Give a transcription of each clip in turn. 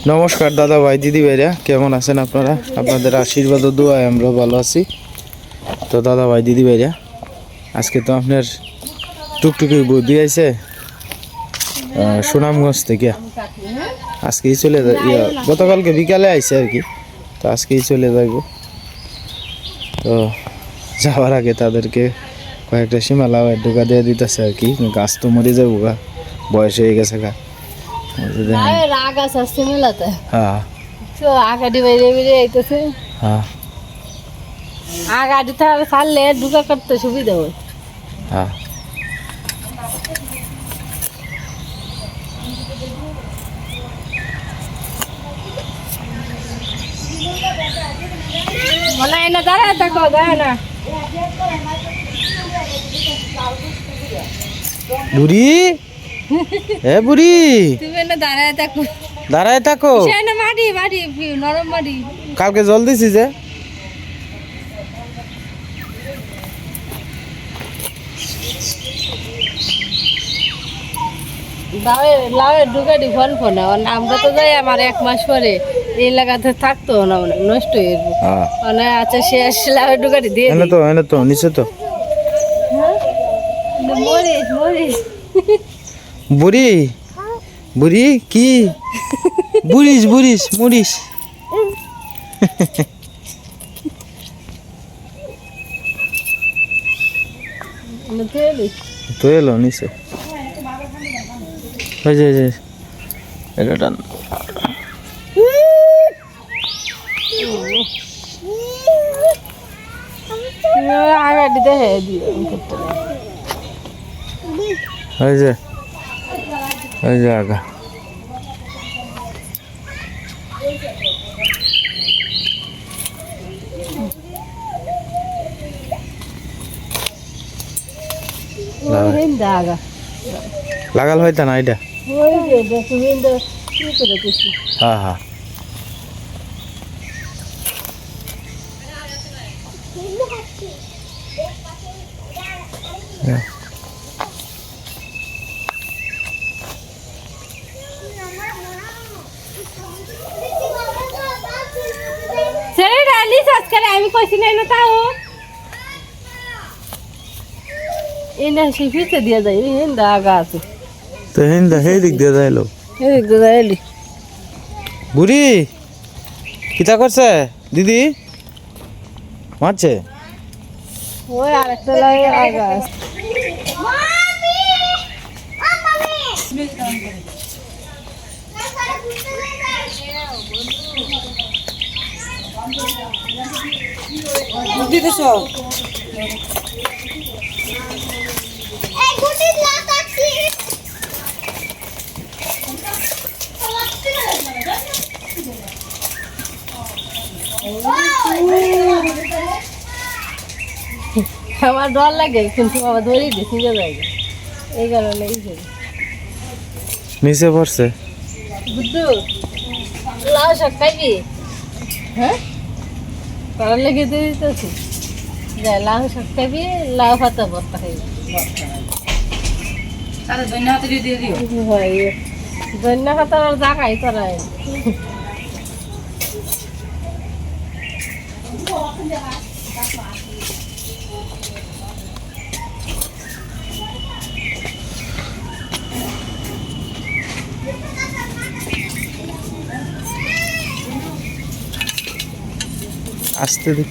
নমস্কার দাদা ভাই দিদি ভাইরা, কেমন আছেন আপনারা? আপনাদের আশীর্বাদ ও দোয়ায় আমরা ভালো আছি। তো দাদা ভাই দিদি ভাইরা, আজকে তো আপনার টুকটুকি বৌদি আইছে সুনামগঞ্জ থেকে। আজকেই চলে গতকালকে বিকালে আইছে আর কি, তো আজকেই চলে যাইব। তো যাওয়ার আগে তাদেরকে কয়েকটা সীমালা ঢোকা দিয়ে দিতেছে আর কি, গাছ তো মরে যাবো গা, বয়স হয়ে গেছে গা। ছাড়লে ঢুকা করতে সুবিধা হয়। দাঁড়ায় থাকো, দাঁড়ায় না বুড়ি, এ বুড়ি তুমি না দাঁড়ায় থাকো, দাঁড়ায় থাকো। মাটি মাটি নরম মাটি কালকে জল দিছি যে। লাউয়ের ঢুকাটি ফল ফোনা আমরা তো যাই আমার 1 মাস পরে এই লাগাতে থাকতো না, নষ্ট হয়ে যাবে। আচ্ছা শেষ লাউয়ের ঢুকাটি দিয়ে তো নিচে তো মরিস মরিস বুড়ি বুড়ি কি বুড়িস বুড়িস মরিস। তো এলো নিচে এটা টান। আগা লাগাল হইতা না এটা। হ্যাঁ হ্যাঁ আমি কইছি না তাও এনে সে ফিতে দিয়ে যায় হিন্দা আগা আছে তো হিন্দা সেই দিক দিয়ে যাইলো, এই দিক দিয়ে যাইলি। বুড়ি কিতা করছে দিদি? মারছে ওই আরেকটা লাগে আগা আছে। আমার ডর লাগে কিন্তু বাবা ধরে দিছি যায় এই কারণে নিচে পড়ছে। বুদ্ধু লাউ শাক খাইবি? হ্যাঁ করার লেগে দিতেছি যাই, লাউ শাক খাইবি, লাউ পাতা ভর্তা খাইবি। ধন্যা পাতা যা খাই তোরাই আসতে দিক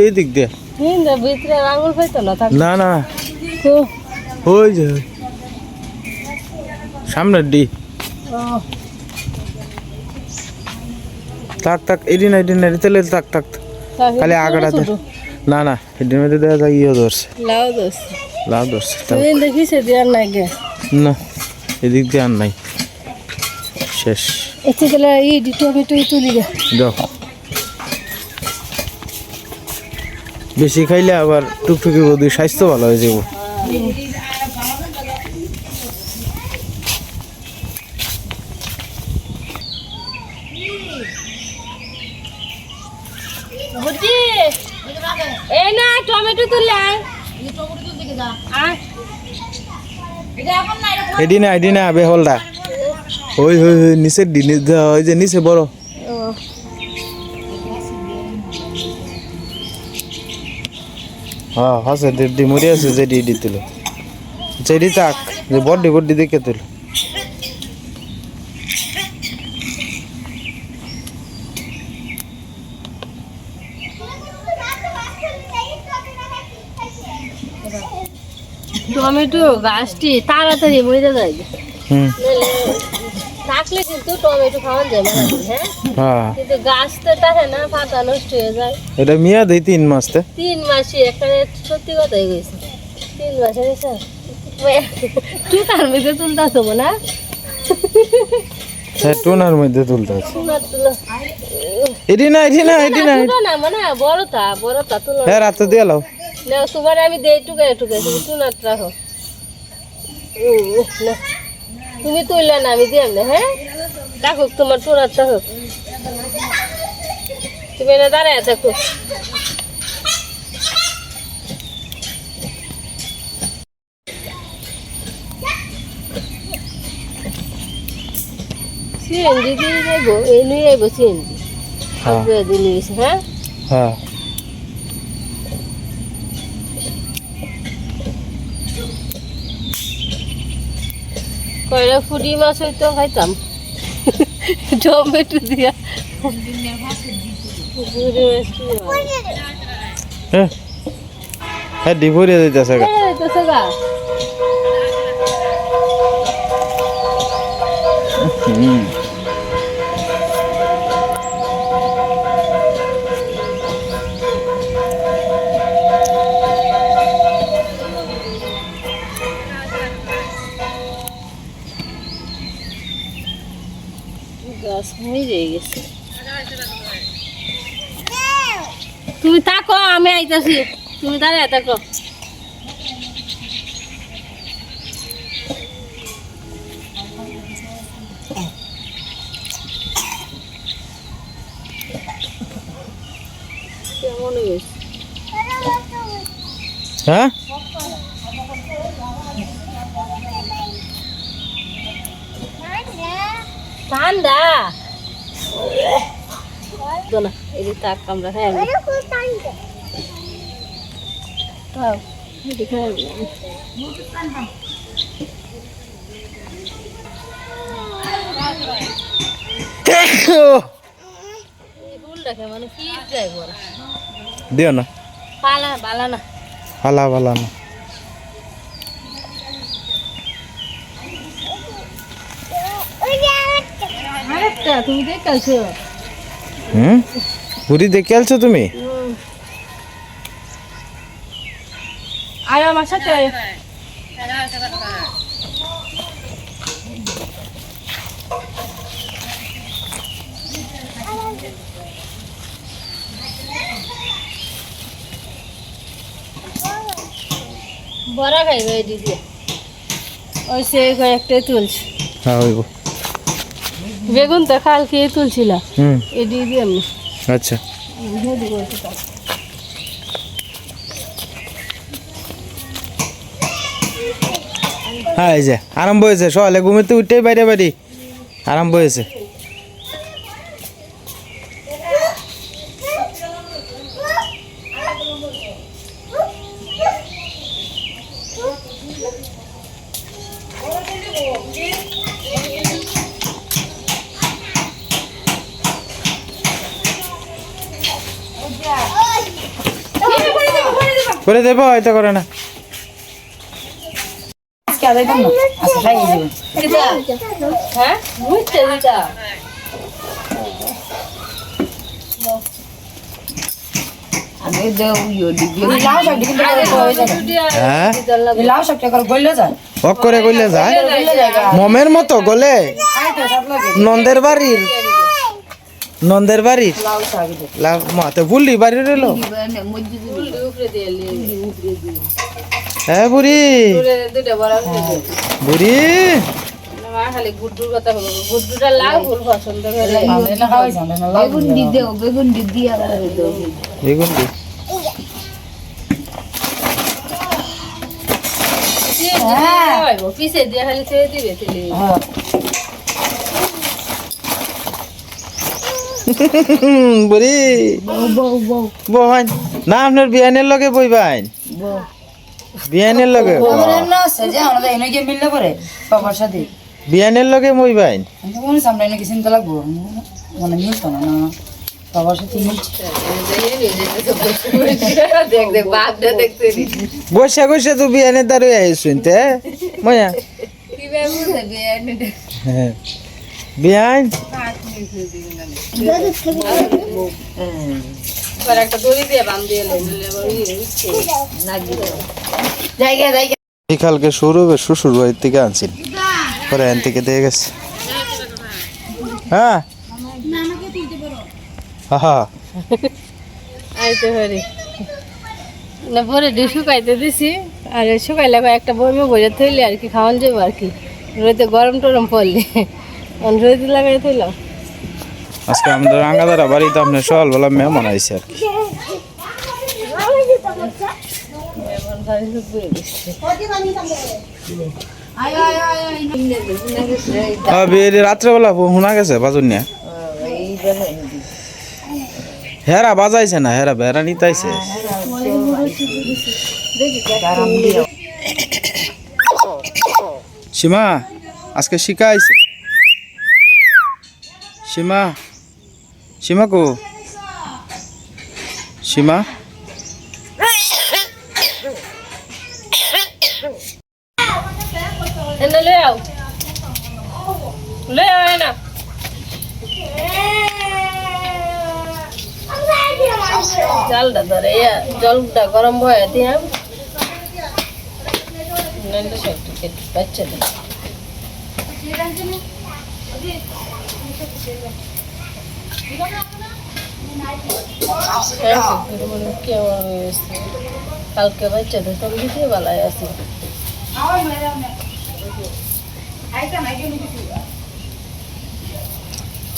এই দিক দিয়ে ভিতরে আঙুল পাইতো না না না ওই যে সামনের ডি থাক থাক এদিন তেলে থাক থাক খালি আগাটা না না এদিন মধ্যে দেখা যায় ইয়ে ধরছে, লাউ ধরছে দেখিস দিয়ে আর নাই গে না, এদিক দিয়ে আর নাই, শেষ। টমেটো তুলি দাও, বেশি খাইলে আবার টুকটুকি বৌদির স্বাস্থ্য ভালো হয়ে যাব। এই না টমেটো তুলে এদিনে বেহলটা ওই নিচে ওই যে নিচে বড় হ্যাঁ আছে ডিমুরি আছে যে ডি তুল যেডি তাক যে বড্ডি দেখে তুল টমেটো গাছটি তাড়াতাড়ি মরে যায় থাকলে কিন্তু টমেটো খাওয়া যায় না হ্যাঁ কিন্তু গাছ তো থাকে না পাতা নষ্ট হয়ে যায় এটা মিয়া দেই 3 মাস তে 3 মাসই একটা সত্যি কথাই কইছে 3 মাসে এসে তুই তার মধ্যে তুলতাছো না হ্যাঁ টোনার মধ্যে তুলতাছ তুলো এডি না না মানে বড়টা তুলো হ্যাঁ রাতে দিয়ে লাও না তোমার আমি দেই টুকে তুমি তুনাত রাখো না তুমি তুললে না আমি দিলাম না হ্যাঁ রাখো তোমার তুনাত রাখো তুমি না দাঁড়ায় থাকো সিএনজি দিয়ে যাবো এই নিয়ে যাবো সিএনজি হ্যাঁ হ্যাঁ কয়লা ফুটি মাছ হইতো খাইতাম টমেটো দিয়া হ্যাঁ ডিভোরে দিতেছে গাছ মরে গেছে তুমি তাকো আমি আইতাছি তুমি দাঁড়ায় থাকো কেমন হয়েছে হ্যাঁ ঠান্ডা না এই যে তাক আমরা হ্যাঁ মানে কি যায় দিও না বালা না ভালা না আরেকটা তুমি দেখাইছো বুড়ি দেখে আলছো তুমি আয় আমার সাথে বড়া খাইবে দিদি ওই সে কয়েকটাই তুলছি হ্যাঁ হইব বেগুন তো কালকে তুলছিলাম এই দিদি আমি আচ্ছা হ্যাঁ এই যে আরম্ভ হয়েছে সকালে ঘুমেতে উঠেই বাইরে বাড়ি আরম্ভ হয়েছে করে দেবো হয়তো করে না হ্যাঁ বুঝতে দিতা করে গলে যায় মমের মতো গলে নন্দের বাড়ির লাভ মাতে ভুললি বাড়ির এলো হ্যাঁ বুড়ি বুড়ি খালি গুড্ডুর কথা বলবো গুড্ডুটা লাভ ফুল পছন্দ করে বেগুন দিদি পিছে দিয়ে খালি ছেড়ে দিবে বুড়ি বহান না আপনার বিয়ানের লগে বইবাইন বিয়ানের লগে আছে যে আমাদের এনে গিয়ে মিললে করে বাবার সাথে বিয়ানের লগে মইবাইন কোন সামনে নাকি চিন্তা লাগবো মানে মিলতো না না বাবার সাথে মিলছে দেখ দেখ বাপটা দেখতে নি বসে বসে তো বিয়ানের দাঁড়িয়ে আইসুন তে ময়া কি ব্যাপার বিয়ানি হ্যাঁ বিয়ান পর একটা দড়ি দিয়ে বাঁধ দিয়ে নাগি জায়গা জায়গা বিকালকে শ্বশুর বাড়ির থেকে আনছিল পরে এন থেকে দিয়ে গেছে হ্যাঁ হ্যাঁ আইতে পারি না পরে দিয়ে শুকাইতে দিছি আর শুকাইলে একটা বইমে বইরে থইলে আর কি খাওয়ান যাবো আর কি রোদে গরম টরম পড়লে রোদ লাগাই থইলাম আজকে আমাদের রাঙ্গাদারা বাড়িতে আপনার সকালবেলা মেহমান আইছে আর কি রাত্রেবেলা শোনা গেছে বাজুন নিয়া হেরা বাজাইছে না হেরা বেড়া নিতাইছে সীমা আজকে শিখা আইছে সীমা সীমা কো সীমা এনে লয়ে আও না জালটা ধরে জলটা গরম হয়ে দিলাম বাচ্চা দিন কালকে বাচ্চা দিতাম দিতে বেলায় আসি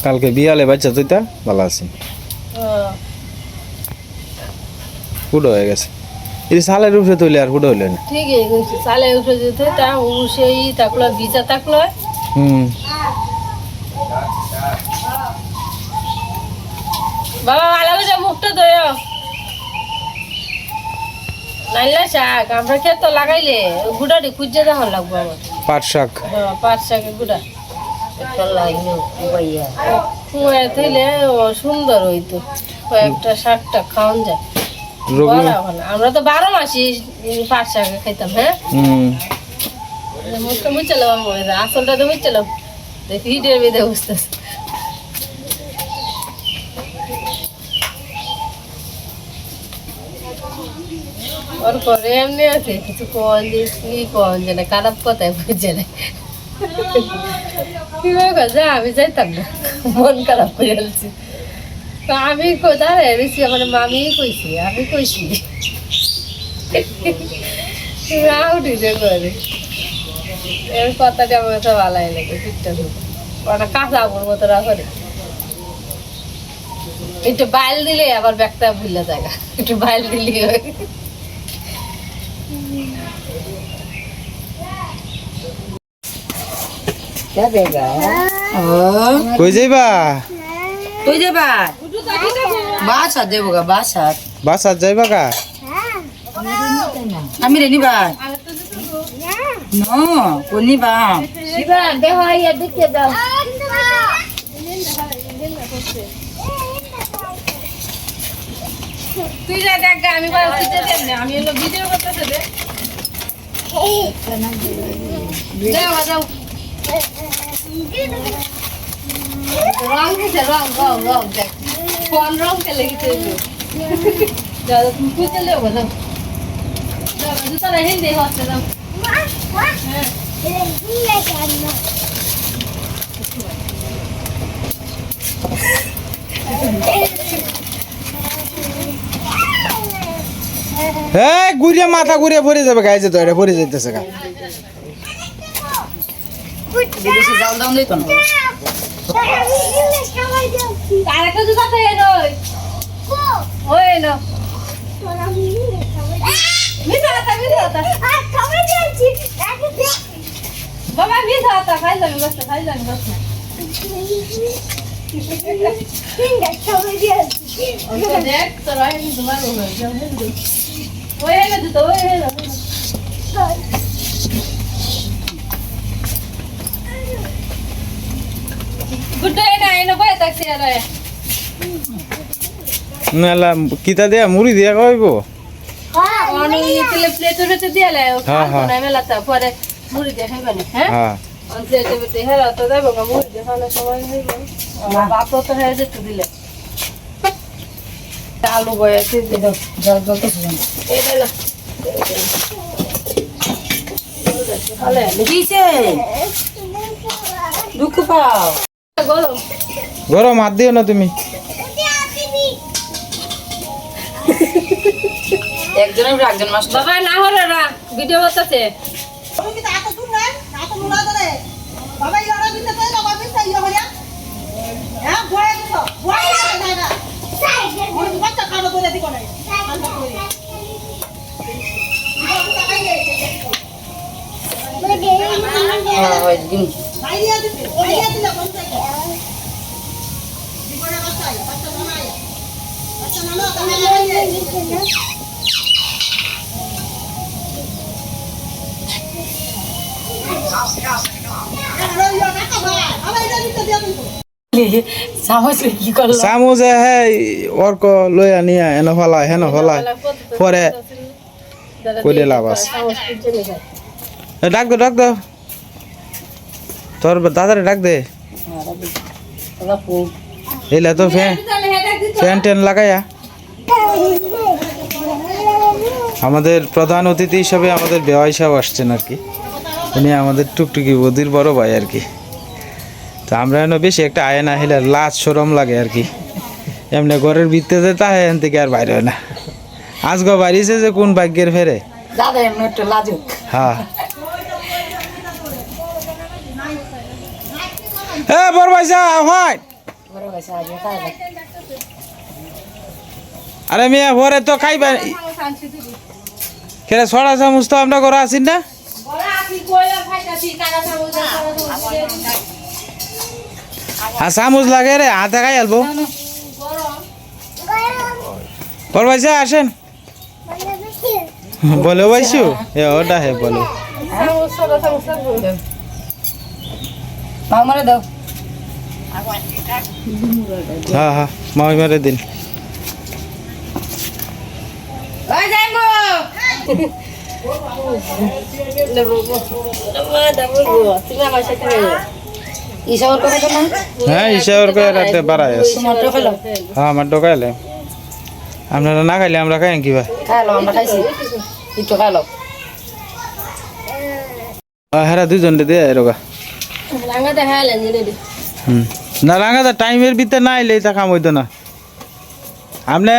কালকে বিয়ালে বাচ্চা তুইতা ভালো আছি ফুটো হয়ে গেছে এই সালের উপরে তুইলে আর ফুটো হইলে না ঠিকই কইছি সালে উঠে যেতে তা সেই থাকলো ভিজা থাকলো বাবা ভালো করে মুখটা ধোয় নাইলা শাক আমরা ক্ষেত লাগাইলে গুড়াটি খুঁজে দেখান লাগবো আমার পাট শাক পাট শাকের গুড়া থইলে সুন্দর হইতো কয়েকটা শাকটা খাওয়ান যায় আমরা তো 12 মাসই পাট শাক খাইতাম হ্যাঁ মুখটা বুঝছিলাম আসলটা তো বুঝছিলাম দেখি হিটের বেঁধে বুঝতেছে ওর পরে এমনি আছে কিছু কন যে কি কন যে না খারাপ কথায় বুঝছে না কিভাবে কথা আমি যাইতাম না মন খারাপ করে ফেলছি তো আমি কোথায় রয়েছি আমার মামি কইছি আমি কইছি রাউডি যে করে এর কথাটা আমার তো ভালোই লাগে ঠিকঠাক ওটা কাঁচা আমার মতো রাখে একটু বাইল দিলে আবার ব্যাগটা ভুলে যায় একটু বাইল দিলে কই যাইবা তুই যাবা বাসা দেবো গা বাসা বাসাত যাইবা কা আমি রে নিবা নো কোন নিবা দেখো ইয়া দেখতে দাও তুই যা দেখ আমি আমি হলো ভিডিও করতেছে যাও যাও রং দিছে রং দেখ কোন রং কে লেগেছে যাও তুমি খুঁজে লেও যাও যাও জুতা রেখে দে হচ্ছে যাও হ্যাঁ ঘুরিয়ে মাথা ঘুরিয়ে পড়ে যাবে গায়ে যেতে এটা পড়ে যাইতেছে গা বেশি জাল দাম দিত না আরেকটা জুতা তো এনই ওই এনো মিঠা বাবা মিঠা খাই যাবি বস দেখ তোর ভাই তোমার ওই না তো ওই গুড না এনে বই থাকছে আর নালা কিতা দিয়া মুড়ি দিয়া খাইবো অনেক নিচে প্লেটের ভিতরে দিয়ে লাই হ্যাঁ, হ্যাঁ। খানা মেলাতে পরে মুড়ি দিয়ে খাইবানি হ্যাঁ হ্যাঁ অন প্লেটের ভিতরে হেরা তো যাইব না মুড়ি দিয়ে খাওয়ার সময় হইব বাপ তো হয়ে যেতে দিলে আলু বয়াতে দাও জল জল তো শুনুন এই দিলা আলে কিছে দুঃখ পাও গরম গরম হাত দিও না তুমি একজনের উপরে একজন মাস্টার বাবা না হরে না ভিডিও করতেছে হয় দিন সাহস কি করলো চামচে হে অর্ক লই আনিয়া এনে ফলায় হেন ফলায় পরে কইলে লাভ আছে ডাক দে তোর দাদারে ডাক দে এইলা তো ফ্যান টেন লাগাইয়া আমাদের প্রধান অতিথি হিসাবে আমাদের বেওয়াই সাহেব আসছেন আর কি উনি আমাদের টুকটুকি বদির বড় ভাই আর কি তো আমরা এনে বেশি একটা আয় না হলে লাজ সরম লাগে আর কি এমনি ঘরের ভিতরে যেতে হয় এখান থেকে আর বাইরে হয় না আজকে বাড়িছে যে কোন ভাগ্যের ফেরে দাদা এমনি একটু লাজুক হ্যাঁ এ বড় ভাইসা হয় বড় ভাইসা আগে খাই আরে মিয়া ভরে তো খাইবা কেরে ছড়া চামচ তো আমরা করে আসি না আর চামচ লাগে রে হাতে খাই আলবো বড় ভাইসা আসেন বলো ভাইসু এ ওটা হে বলো মামারে দাও হ্যাঁ হ্যাঁ মামি মারে দিন ওই যাইবো ইসাওর কথা তো না হ্যাঁ হিসাবের করে রাখতে বাড়াই আছে তোমারটা খেলো হ্যাঁ আমার ঢোকাইলে আপনারা না খাইলে আমরা খাই কি ভাই খাইলো আমরা খাইছি একটু খাইলো হ্যাঁ দুজন দিয়ে এরকম রাঙা দেখা এলেন রেডি না রাঙা টাইমের ভিতরে না আইলে তা কাম হইতো না আপনি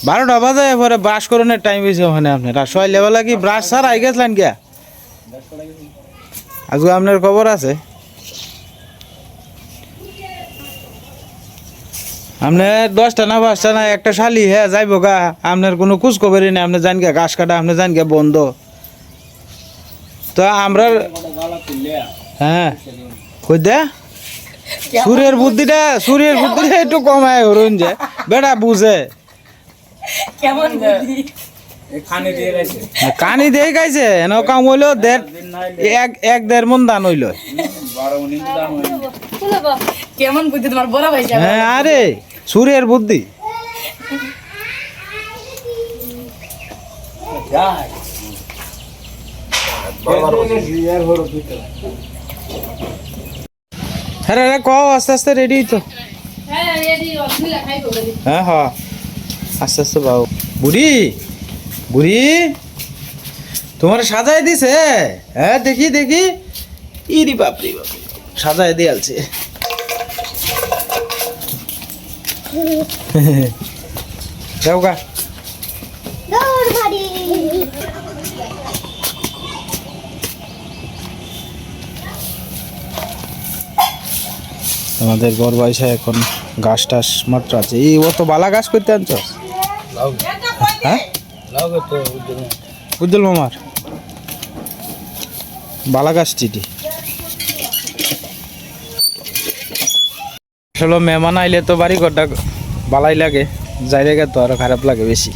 12টা বাজে পরে ব্রাশ করনের টাইম হয়েছে ওখানে আপনার আর সয় লেবেলা কি ব্রাশ ছাড়া আই গেছিলেন গিয়া আজকে আপনার খবর আছে আপনি 10টা না 5টা না একটা শালি হ্যাঁ যাইব গা আপনার কোনো খোঁজ খবরই নেই আপনি জান গিয়া ঘাস কাটা আপনি জান গিয়া বন্ধ তো আমরা হ্যাঁ কই দে সূর্যের বুদ্ধিটা একটু কমায় হরুন যে বেটা বুঝে কেমন বুদ্ধি কানি দিয়ে গাইছে এন কাম হইলো এক দেড় মন দান হইল কেমন বুদ্ধি তোমার বড় ভাইসা হ্যাঁ আরে সূর্যের বুদ্ধি হ্যাঁ রে কও আস্তে আস্তে রেডি তো হ্যাঁ রেডি অসমিলা খাইবো রেডি হ্যাঁ হ্যাঁ আস্তে আস্তে বাবু বুড়ি বুড়ি তোমার সাজায় দিছে হ্যাঁ দেখি দেখি ইরি বাপরি বাপ সাজায় দিয়ালছে যাও গা আমাদের বড় বয়সে এখন গাছ টাছ মাত্র আছে এই অত বালা গাছ করতে আনছ হ্যাঁ উজ্জ্বল মামার বালা গাছ চিটি আসলে মেহমান আইলে তো বাড়ি ঘরটা বালাই লাগে, জায়গা তো আরও খারাপ লাগে বেশি।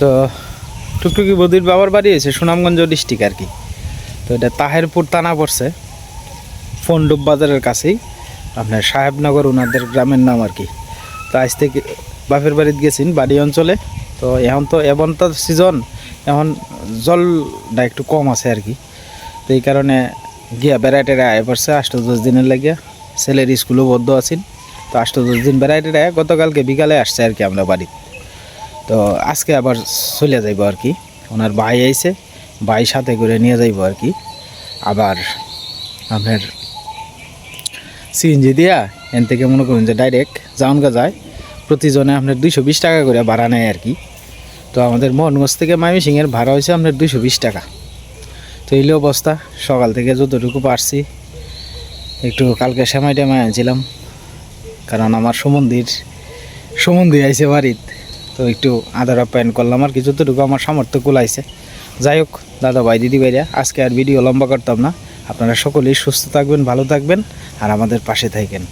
তো টুকটুকি বদির বাবার বাড়ি হয়েছে সুনামগঞ্জ ডিস্ট্রিক্ট আর কি। তো এটা তাহেরপুর থানা পড়ছে, ফন্ডুপ বাজারের কাছেই, আপনার সাহেবনগর ওনাদের গ্রামের নাম আর কি। তো আজ থেকে বাপের বাড়িতে গেছেন বাড়ি অঞ্চলে। তো এখন তো সিজন, এখন জলটা একটু কম আছে আর কি। তো এই কারণে গিয়া বেড়াইটেরা আয় পড়ছে 8-10 দিনের লাগিয়া। ছেলের স্কুলও বদ্ধ আছেন, তো 8-10 দিন বেড়াইটেরা গতকালকে বিকালে আসছে আর কি আমরা বাড়ি। তো আজকে আবার চলে যাইব আর কি। ওনার ভাই আইছে, ভাই সাথে করে নিয়ে যাইব আর কি। আবার আপনার সিএনজি দিয়া এন থেকে মনে করুন যে ডাইরেক্ট জাউনগা যায়, প্রতিজনে আপনার 220 টাকা করে ভাড়া নেয় আর কি। তো আমাদের মোহনগঞ্জ থেকে ময়মনসিংহের ভাড়া হয়েছে আপনার 220 টাকা। তো এই অবস্থা, সকাল থেকে যতটুকু পারছি একটু কালকে সেমাই টেমাই আনছিলাম, কারণ আমার সম্বন্ধী আইছে বাড়িতে। তো একটু আদার আপ্যায়ন করলাম আর কি, যতটুকু আমার সামর্থ্য কুলাইছে। যাই হোক দাদা ভাই দিদি ভাইরা, আজকে আর ভিডিও লম্বা করতাম না। আপনারা সকলেই সুস্থ থাকবেন, ভালো থাকবেন আর আমাদের পাশে থাকবেন।